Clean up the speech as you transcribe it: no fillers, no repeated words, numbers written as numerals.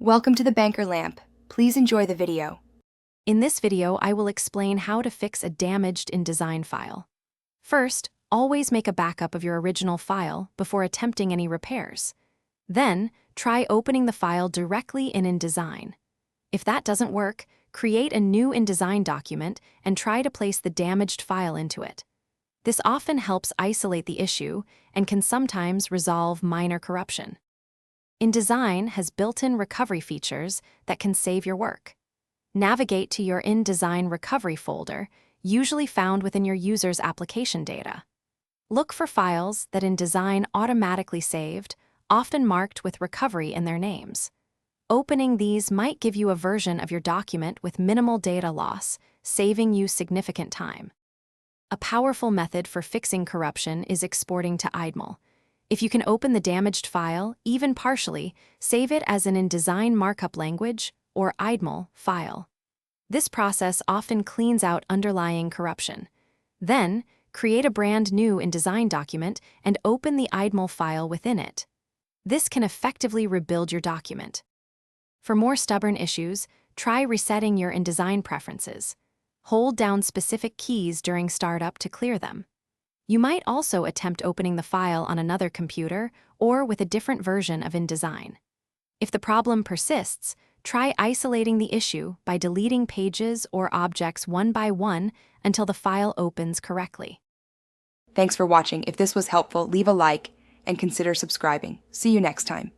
Welcome to the Banker Lamp. Please enjoy the video. In this video, I will explain how to fix a damaged InDesign file. First, always make a backup of your original file before attempting any repairs. Then, try opening the file directly in InDesign. If that doesn't work, create a new InDesign document and try to place the damaged file into it. This often helps isolate the issue and can sometimes resolve minor corruption. InDesign has built-in recovery features that can save your work. Navigate to your InDesign recovery folder, usually found within your user's application data. Look for files that InDesign automatically saved, often marked with recovery in their names. Opening these might give you a version of your document with minimal data loss, saving you significant time. A powerful method for fixing corruption is exporting to IDML. If you can open the damaged file, even partially, save it as an InDesign markup language or IDML file. This process often cleans out underlying corruption. Then, create a brand new InDesign document and open the IDML file within it. This can effectively rebuild your document. For more stubborn issues, try resetting your InDesign preferences. Hold down specific keys during startup to clear them. You might also attempt opening the file on another computer or with a different version of InDesign. If the problem persists, try isolating the issue by deleting pages or objects one by one until the file opens correctly. Thanks for watching. If this was helpful, leave a like and consider subscribing. See you next time.